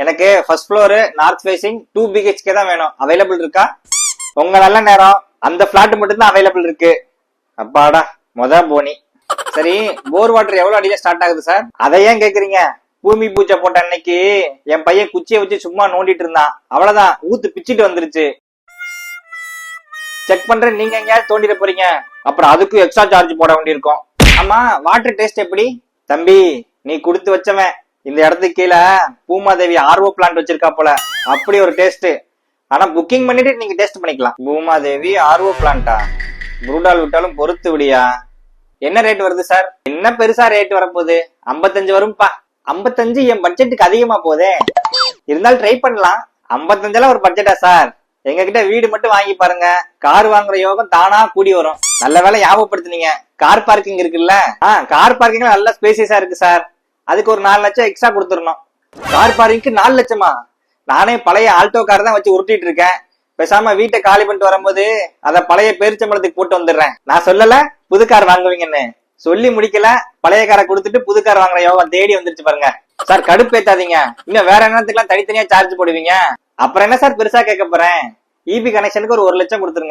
எனக்கு first floor north facing 2 BHK தான் வேணும். அவைலபிள் இருக்கா? உங்க நல்ல நேரம் அந்த பிளாட் மட்டும் தான் அவைலபிள் இருக்கு. அப்பாடா போனி. சரி, போர் வாட்டர் எவ்வளவு அடியில ஸ்டார்ட் ஆகுது சார்? அதை ஏன் கேக்குறீங்க? பூமி பூஜை போட்ட அன்னைக்கு என் பையன் குச்சியை வச்சு சும்மா நோண்டிட்டு இருந்தான். அவ்வளவுதான், ஊத்து பிச்சிட்டு வந்துருச்சு. செக் பண்றேன், நீங்க எங்கேயாவது தோண்டிட போறீங்க, அப்புறம் அதுக்கு எக்ஸ்ட்ரா சார்ஜ் போட வேண்டியிருக்கும். ஆமா, வாட்டர் டேஸ்ட் எப்படி? தம்பி, நீ கொடுத்து வச்சவன். இந்த இடத்துக்கு கீழே பூமாதேவி RO பிளான்ட் வச்சிருக்கா போல, அப்படி ஒரு டேஸ்ட். ஆனா புக்கிங் பண்ணிட்டு நீங்க டேஸ்ட் பண்ணிக்கலாம். பூமாதேவி RO பிளான்ட்டா? புரூடால் விட்டாலும் பொறுத்து விடியா. என்ன ரேட் வருது சார்? என்ன பெருசா ரேட் வரப்போகுது? 55 வரும்பா. 55 என் பட்ஜெட்டுக்கு அதிகமா போதே. இருந்தாலும் ட்ரை பண்ணலாம். 55 ஒரு பட்ஜெட்டா சார்? எங்க கிட்ட வீடு மட்டும் வாங்கி பாருங்க, கார் வாங்குற யோகம் தானா கூடி வரும். நல்ல வேலை ஞாபகப்படுத்தினீங்க. கார் பார்க்கிங் இருக்குல்ல? கார் பார்க்கிங்ல நல்ல ஸ்பேசியஸா இருக்கு சார். அதுக்கு ஒரு 4 லட்சம் எக்ஸ்ட்ரா கொடுத்துடணும். கார் பார்க்கிங்க்கு 4 லட்சமா? நானே பழைய ஆல்டோ கார் தான் வச்சு உருட்டிட்டு இருக்கேன். பேசாம வீட்டை காலி பண்ணிட்டு வரும்போது அத பழைய பேரிச்சம்பளத்துக்கு போட்டு வந்துடுறேன். நான் சொல்லல புது கார் வாங்குவீங்கன்னு. சொல்லி முடிக்கல, பழைய காரை கொடுத்துட்டு புது கார் வாங்குற யோகம் தேடி வந்துருச்சு பாருங்க. சார் கடுப்பு ஏத்தாதீங்க. இன்னும் வேற என்னத்துக்குலாம் தனித்தனியா சார்ஜ் போடுவீங்க? அப்புறம் என்ன சார் பெருசா கேட்க போறேன்? EB கனெக்ஷனுக்கு ஒரு 1 லட்சம் கொடுத்துருங்க.